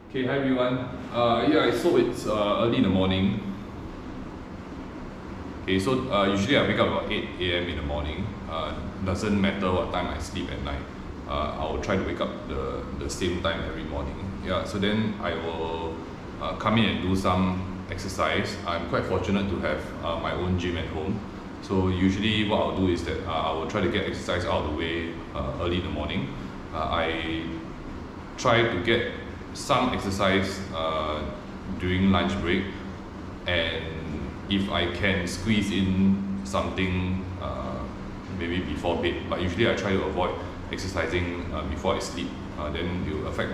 Okay, hi everyone. Yeah, so it's early in the morning. Okay, so usually I wake up about 8 a.m. in the morning. Doesn't matter what time I sleep at night. I'll try to wake up the same time every morning. Yeah, so then I will come in and do some exercise. I'm quite fortunate to have my own gym at home. So usually what I'll do is that I will try to get exercise out of the way early in the morning. I try to get some exercise during lunch break, and if I can squeeze in something maybe before bed, but usually I try to avoid exercising before I sleep. Then it will affect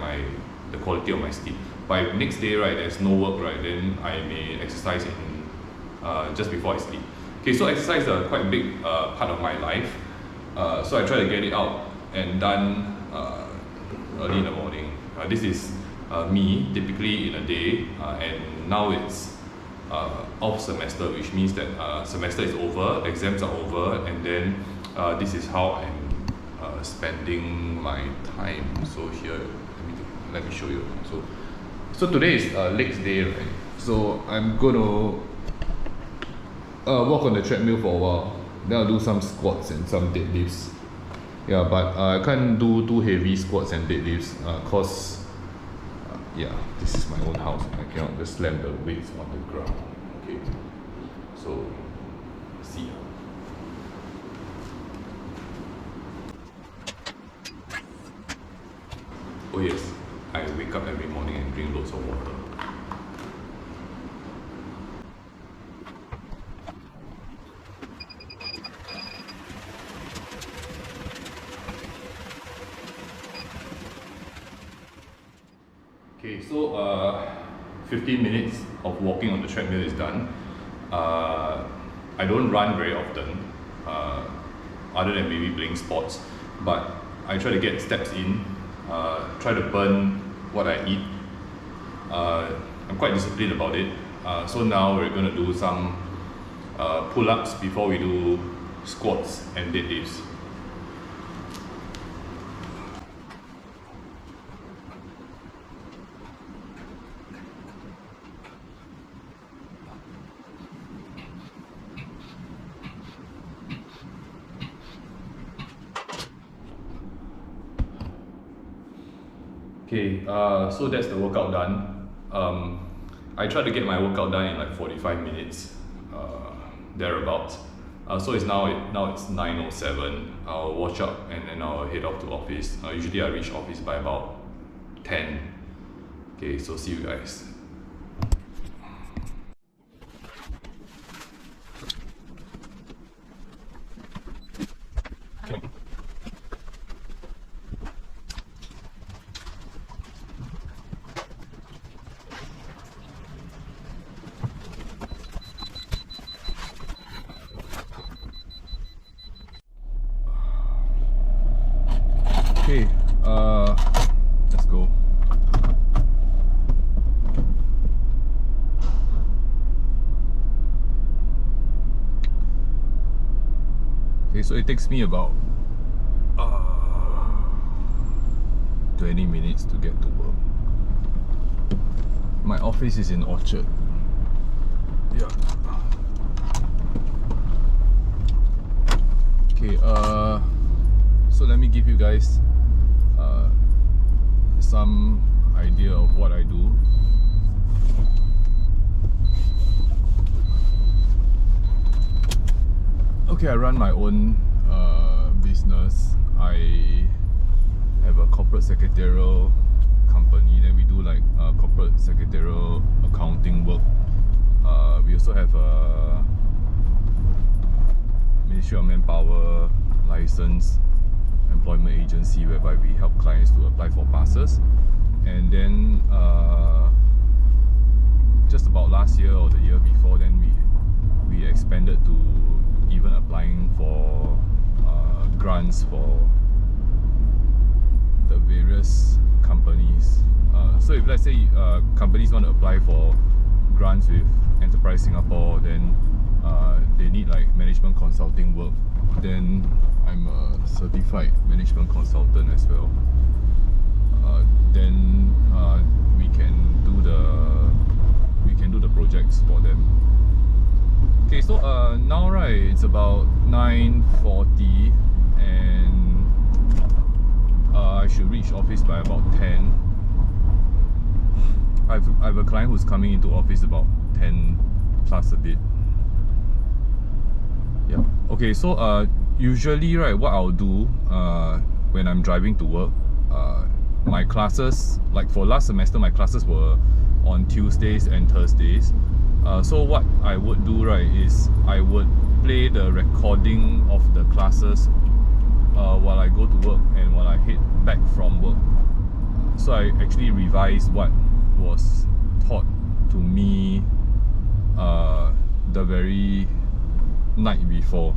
the quality of my sleep. By next day, right, there's no work, right, then I may exercise in just before I sleep. Okay, so exercise is a quite big part of my life, so I try to get it out and done early in the morning. This is me typically in a day, and now it's off semester, which means that semester is over, exams are over, and then this is how I'm spending my time. So here, let me show you. So today is legs day, right? So I'm gonna walk on the treadmill for a while. Then I'll do some squats and some deadlifts. Yeah, but I can't do too heavy squats and deadlifts cause yeah, this is my own house. I cannot just slam the weights on the ground. Okay, so see. Oh yes, I wake up every morning and drink loads of water. Okay, so 15 minutes of walking on the treadmill is done. I don't run very often, other than maybe playing sports, but I try to get steps in, try to burn what I eat. I'm quite disciplined about it. So now we're going to do some pull-ups before we do squats and deadlifts. Okay, so that's the workout done. I try to get my workout done in like 45 minutes, thereabouts. So it's now it's 9:07. I'll wash up and then I'll head off to office. Usually I reach office by about 10. Okay, so see you guys. Okay, let's go. Okay, so it takes me about 20 minutes to get to work. My office is in Orchard. Yeah. Okay, so let me give you guys some idea of what I do. Okay, I run my own business. I have a corporate secretarial company. Then we do like corporate secretarial accounting work. We also have a Ministry of Manpower license employment agency whereby we help clients to apply for passes. And then just about last year or the year before, then we expanded to even applying for grants for the various companies. So if let's say companies want to apply for grants with Enterprise Singapore, then they need like management consulting work, then I'm a certified management consultant as well. Then we can do the projects for them. Okay, so now right, it's about 9:40 and I should reach office by about 10. I have a client who's coming into office about 10 plus a bit. Yeah. Okay, so usually right, what I'll do when I'm driving to work, my classes, like for last semester, my classes were on Tuesdays and Thursdays. So what I would do right is I would play the recording of the classes while I go to work and while I head back from work. So I actually revise what was taught to me the very night before,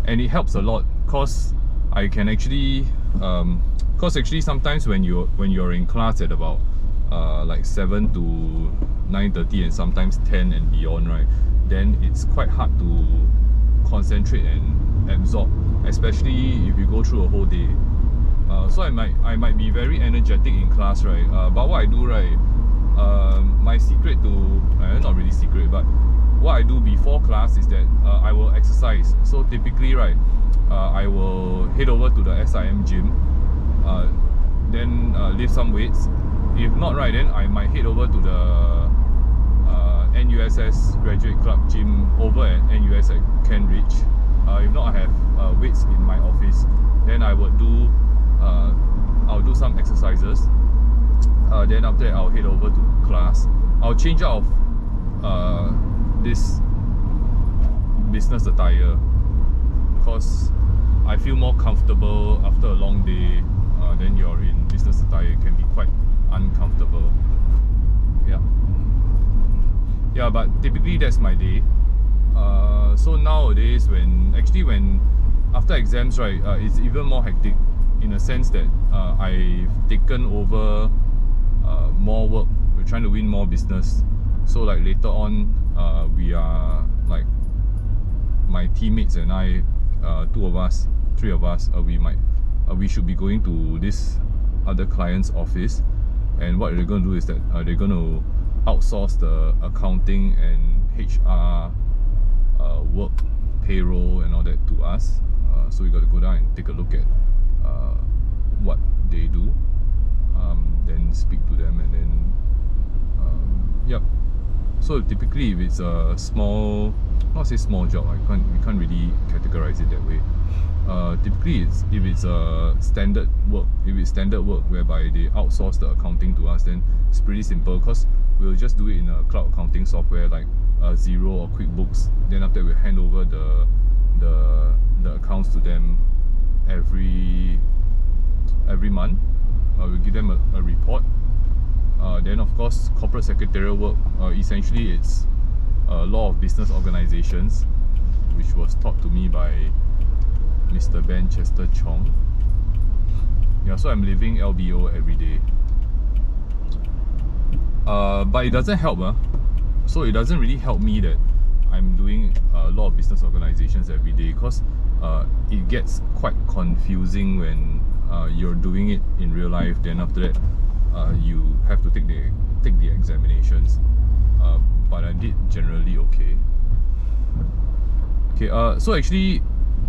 and it helps a lot because I can actually sometimes when you're in class at about like 7 to 9:30 and sometimes 10 and beyond, right, then it's quite hard to concentrate and absorb, especially if you go through a whole day. So I might be very energetic in class, right, but what I do, right, my secret to not really secret, but what I do before class is that I will exercise. So typically, right, I will head over to the SIM gym, then lift some weights. If not, right, then I might head over to the NUSS Graduate Club gym over at NUS at Kent Ridge. If not, I have weights in my office. Then I would do I'll do some exercises. Then after that, I'll head over to class. I'll change out of this business attire because I feel more comfortable after a long day. Then you're in business attire, it can be quite uncomfortable. Yeah, but typically that's my day. So nowadays, when after exams, right, it's even more hectic in a sense that I've taken over more work. We're trying to win more business. So like later on, we are like my teammates and I, three of us, we should be going to this other client's office, and what they're going to do is that they're going to outsource the accounting and HR work, payroll and all that to us. So we got to go down and take a look at what they do, then speak to them, and then yep. So typically, if it's a small, not say small job, we can't really categorize it that way. Typically, if it's standard work whereby they outsource the accounting to us, then it's pretty simple because we'll just do it in a cloud accounting software like Xero or QuickBooks. Then after that, we'll hand over the accounts to them every month. We'll give them a report. Then of course, corporate secretarial work, essentially it's law of business organizations, which was taught to me by Mr. Ben Chester Chong. Yeah, so I'm living LBO every day. But it doesn't help. So it doesn't really help me that I'm doing a lot of business organizations every day, because it gets quite confusing when you're doing it in real life. Then after that, you have to take the examinations. But I did generally okay. Okay, so actually,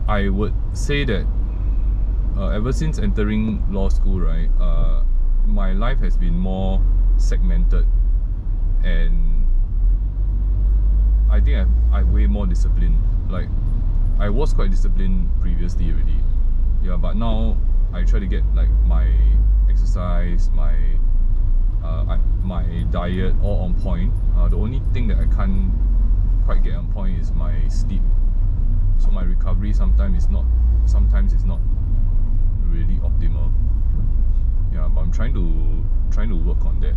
I would say that ever since entering law school, right, my life has been more segmented, and I think I'm way more disciplined. Like, I was quite disciplined previously already, yeah, but now I try to get like my exercise, my diet all on point. The only thing that I can't quite get on point is my sleep. So my recovery sometimes is not really optimal. Yeah, but I'm trying to work on that.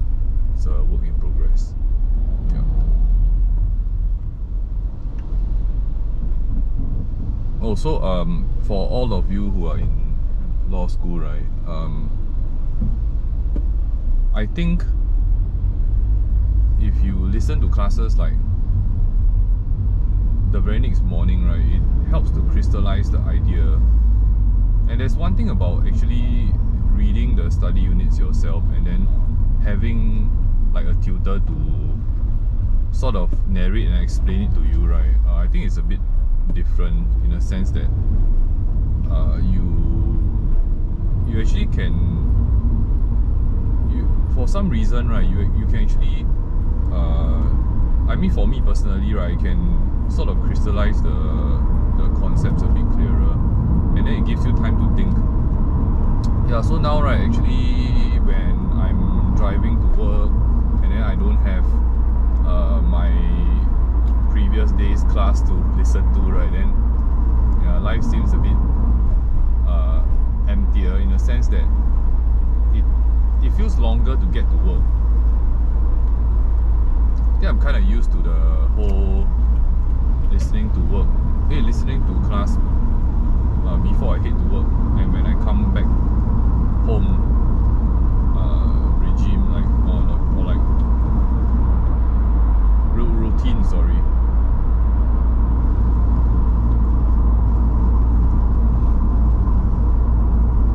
It's a work in progress. Yeah. Also, for all of you who are in law school, right, I think if you listen to classes like the very next morning, right, it helps to crystallize the idea. And there's one thing about actually reading the study units yourself and then having like a tutor to sort of narrate and explain it to you, right? I think it's a bit different in a sense that you actually can, for some reason, right, you can actually I mean, for me personally, right, I can sort of crystallize the concepts a bit clearer, and then it gives you time to think. Yeah, so now, right, actually when I'm driving to work and then I don't have my previous day's class to listen to, right, then yeah, life seems a bit emptier in a sense that it feels longer to get to work. I think I'm kind of used to the whole listening to class before I head to work, and when I come back home regime, like or like routine, sorry.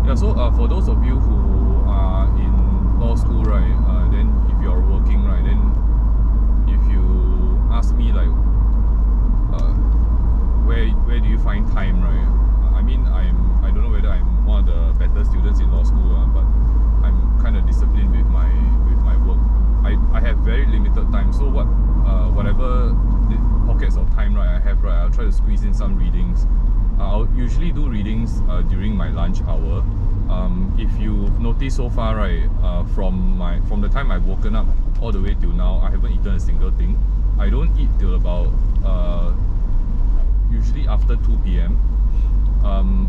Yeah, so for those of you who are in law school, right, then if you're working, right, then if you ask me like where do you find time, right? I mean, I don't know whether I'm one of the better students in law school, but I'm kind of disciplined with my work. I have very limited time, so whatever the pockets of time, right, I have, right, I'll try to squeeze in some readings. I'll usually do readings during my lunch hour. If you've noticed so far, right, from the time I've woken up all the way till now, I haven't eaten a single thing. I don't eat till about usually after 2 p.m.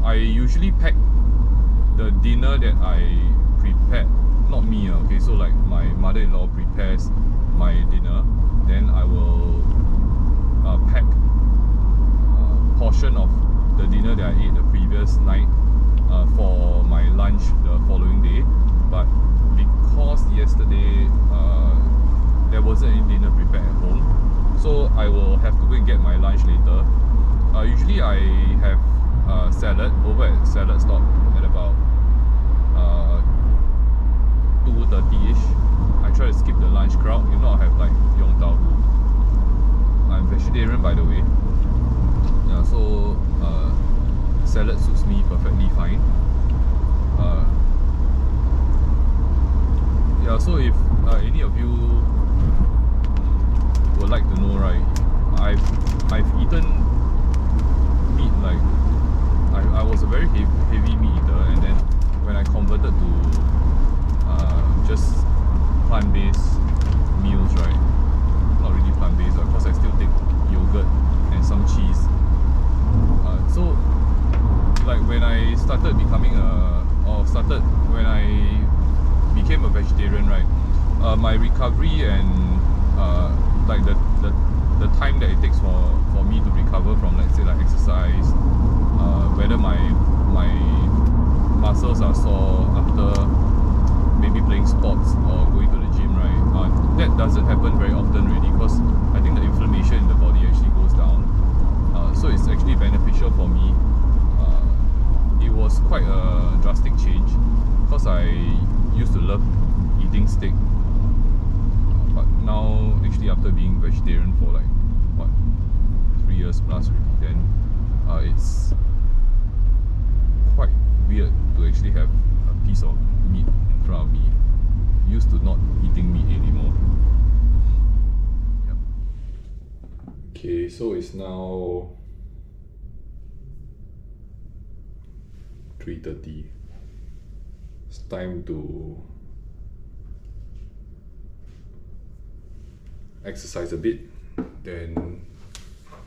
I usually pack the dinner that I prepared, not me, okay, so like my mother-in-law prepares my dinner, then I will pack a portion of the dinner that I ate the previous night for my lunch the following day. But because yesterday there wasn't any dinner prepared at home, so I will have to go and get my lunch later. Usually I have salad over at Salad Stop at about 2:30ish. I try to skip the lunch crowd. If not, I have like Yong Tau Hu. I'm vegetarian, by the way. Yeah, so salad suits me perfectly fine. Yeah, so if any of you would like to know, right, I've eaten meat, like I was a very heavy meat eater, and then when I converted to just plant-based meals, right, not really plant-based, because I still take yogurt and some cheese. So like when I started when I became a vegetarian, right, my recovery and like the time that it takes for me to recover from, let's say, like exercise, whether my muscles are sore after maybe playing sports or going to the gym, right, that doesn't happen very often really, because I think the inflammation in the body actually goes down, so it's actually beneficial for me. It was quite a drastic change, because I used to love eating steak, but now actually after being vegetarian for like 3 years plus already, then it's quite weird to actually have a piece of meat in front of me. Used to not eating meat anymore. Yep. Okay, so it's now 3:30. It's time to exercise a bit, then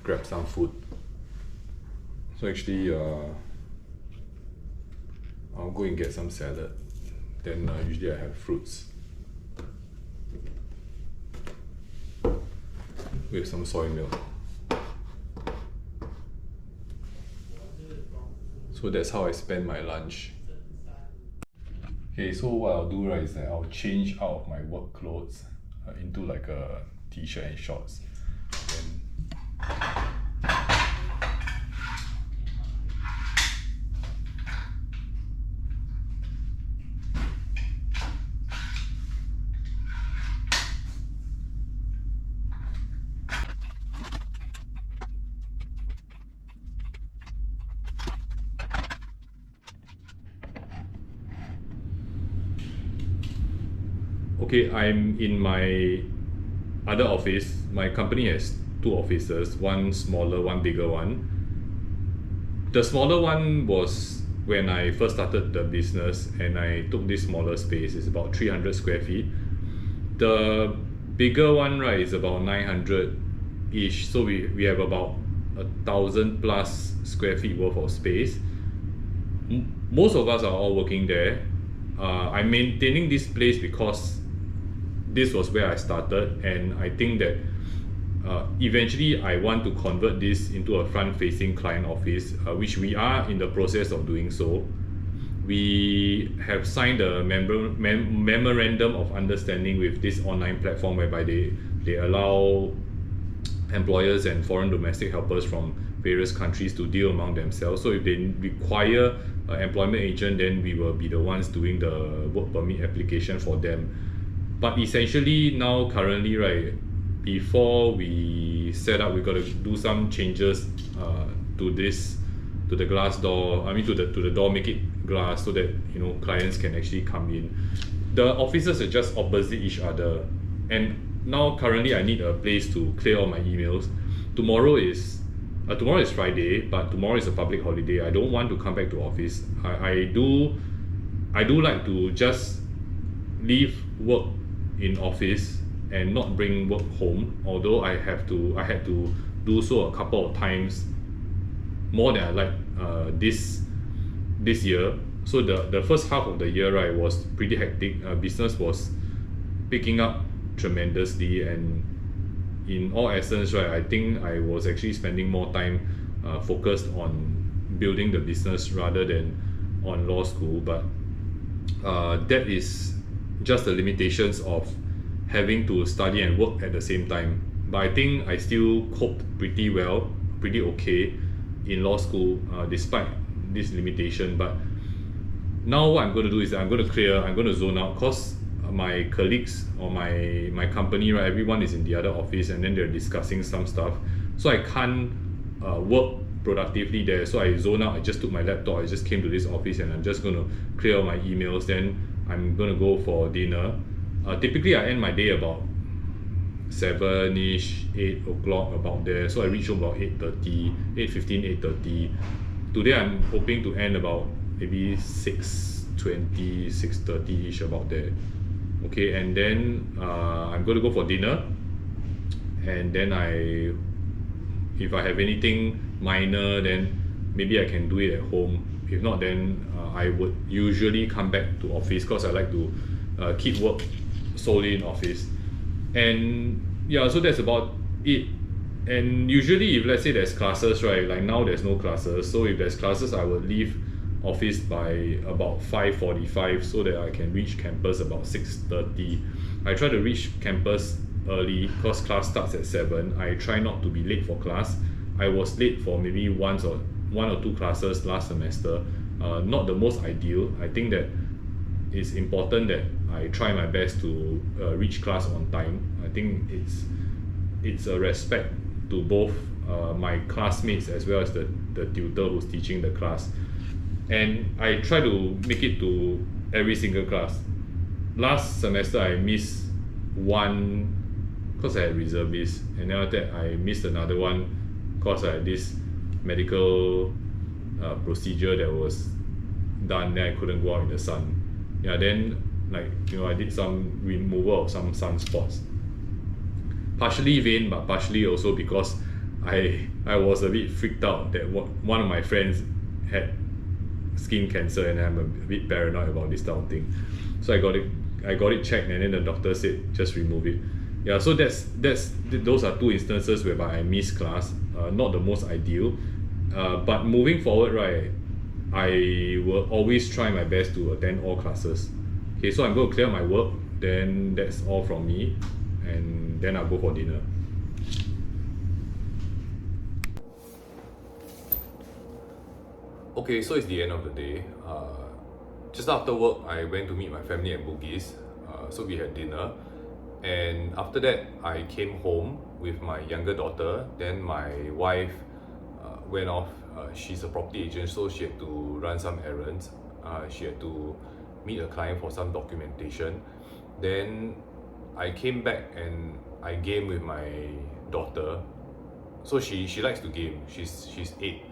grab some food. So actually I'll go and get some salad, then usually I have fruits with some soy milk. So that's how I spend my lunch. Okay, so what I'll do, right, is that I'll change out of my work clothes into like a t-shirt and shorts. Then Okay, I'm in my other office. My company has two offices, one smaller, one bigger one. The smaller one was when I first started the business, and I took this smaller space. It's about 300 square feet. The bigger one, right, is about 900 ish. So we have about 1,000 plus square feet worth of space. Most of us are all working there. I'm maintaining this place because this was where I started, and I think that eventually I want to convert this into a front-facing client office, which we are in the process of doing so. We have signed a memorandum of understanding with this online platform whereby they allow employers and foreign domestic helpers from various countries to deal among themselves. So if they require an employment agent, then we will be the ones doing the work permit application for them. But essentially now currently, right, before we set up, we got to do some changes to the glass door. I mean to the door, make it glass so that clients can actually come in. The offices are just opposite each other, and now currently I need a place to clear all my emails. Tomorrow is Friday, but tomorrow is a public holiday. I don't want to come back to office. I do like to just leave work in office and not bring work home, although I had to do so a couple of times more than I like this year. So the first half of the year, right, was pretty hectic. Business was picking up tremendously, and in all essence, right, I think I was actually spending more time focused on building the business rather than on law school. But that is just the limitations of having to study and work at the same time. But I think I still coped pretty well, pretty okay in law school despite this limitation. But now what I'm going to do is I'm going to zone out, because my colleagues or my company, right, everyone is in the other office, and then they're discussing some stuff, so I can't work productively there. So I zone out. I just took my laptop, I just came to this office, and I'm just going to clear all my emails. Then I'm going to go for dinner. Typically I end my day about 7ish, 8 o'clock, about there. So I reach home about 8:30, 8:15, 8:30. Today I'm hoping to end about maybe 6:20, 6:30 ish, about there. Okay, and then I'm going to go for dinner, and then if I have anything minor, then maybe I can do it at home. If not, then I would usually come back to office, because I like to keep work solely in office. And yeah, so that's about it. And usually if let's say there's classes, right, like now there's no classes, so if there's classes I would leave office by about 5:45 so that I can reach campus about 6:30. I try to reach campus early because class starts at 7. I try not to be late for class. I was late for maybe one or two classes last semester. Not the most ideal. I think that it's important that I try my best to reach class on time. I think it's a respect to both my classmates as well as the tutor who's teaching the class. And I try to make it to every single class. Last semester I missed one because I had reservist, and then after that I missed another one because I had this medical procedure that was done, then I couldn't go out in the sun. Yeah, then I did some removal of some sunspots. Partially vain, but partially also because I was a bit freaked out that one of my friends had skin cancer, and I'm a bit paranoid about this type of thing. So I got it checked, and then the doctor said just remove it. Yeah, so those are two instances whereby I missed class. Not the most ideal, but moving forward, right, I will always try my best to attend all classes. Okay, so I'm going to clear my work, then that's all from me, and then I'll go for dinner. Okay, so it's the end of the day. Just after work, I went to meet my family at Bugis. So we had dinner, and after that, I came home with my younger daughter. Then my wife went off. She's a property agent, so she had to run some errands. She had to meet a client for some documentation. Then I came back and I game with my daughter. So she likes to game. She's 8,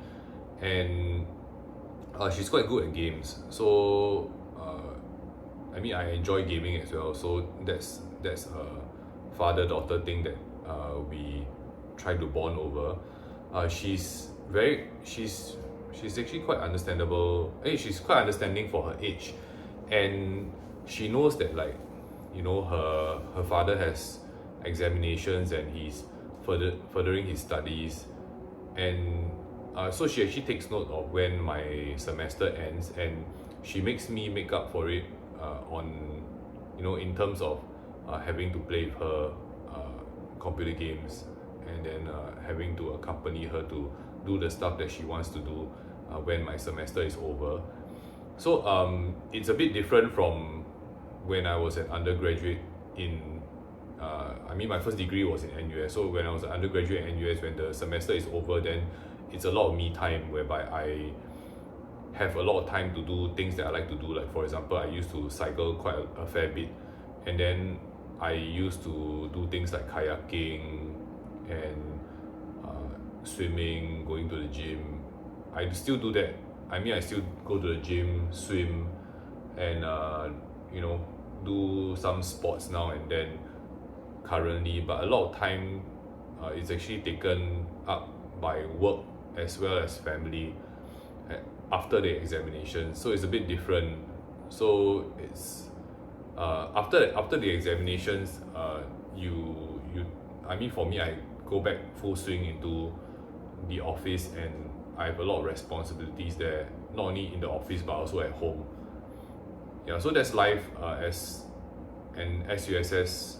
and she's quite good at games. So I mean, I enjoy gaming as well. So that's a father-daughter thing that we try to bond over. She's actually quite understandable. She's quite understanding for her age, and she knows that, like, you know, her father has examinations and he's furthering his studies, and so she actually takes note of when my semester ends, and she makes me make up for it on, you know, in terms of having to play with her computer games, and then having to accompany her to do the stuff that she wants to do when my semester is over. So it's a bit different from when I was an undergraduate in I mean, my first degree was in NUS. So when I was an undergraduate in NUS, when the semester is over, then it's a lot of me time, whereby I have a lot of time to do things that I like to do. Like, for example, I used to cycle quite a fair bit, and then I used to do things like kayaking and swimming, going to the gym. I still do that. I mean, I still go to the gym, swim, and you know, do some sports now and then currently, but a lot of time is actually taken up by work as well as family after the examination. So it's a bit different. So it's after the examinations, you I mean, for me, I go back full swing into the office, and I have a lot of responsibilities there, not only in the office but also at home. Yeah, so that's life as an SUSS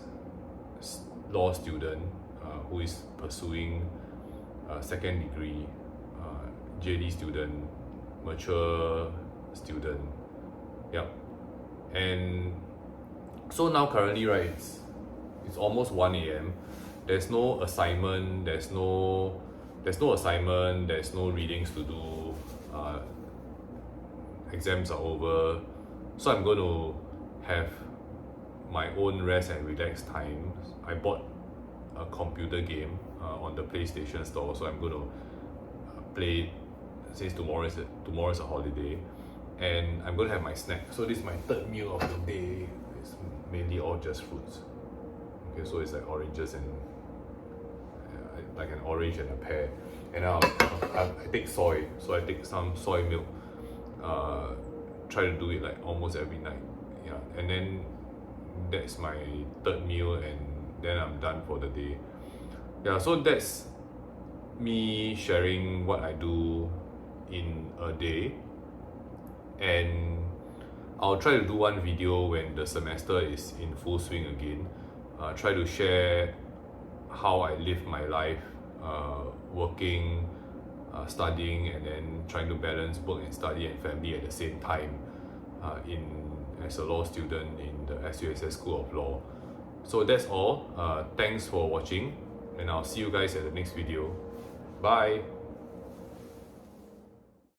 law student who is pursuing second degree, JD student, mature student. Yep. And so now currently, right, it's almost 1 a.m. There's no assignment, there's no assignment, there's no readings to do. Exams are over, so I'm going to have my own rest and relax time. I bought a computer game on the PlayStation store, so I'm going to play since tomorrow is a holiday, and I'm going to have my snack. So this is my third meal of the day. It's mainly all just fruits. Okay, so it's like oranges and like an orange and a pear, and I take soy, so I take some soy milk. Try to do it like almost every night. Yeah, and then that's my third meal, and then I'm done for the day. Yeah, so that's me sharing what I do in a day, and I'll try to do one video when the semester is in full swing again. Try to share how I live my life, working, studying, and then trying to balance work and study and family at the same time as a law student in the SUSS School of Law. So that's all. Thanks for watching, and I'll see you guys at the next video. Bye.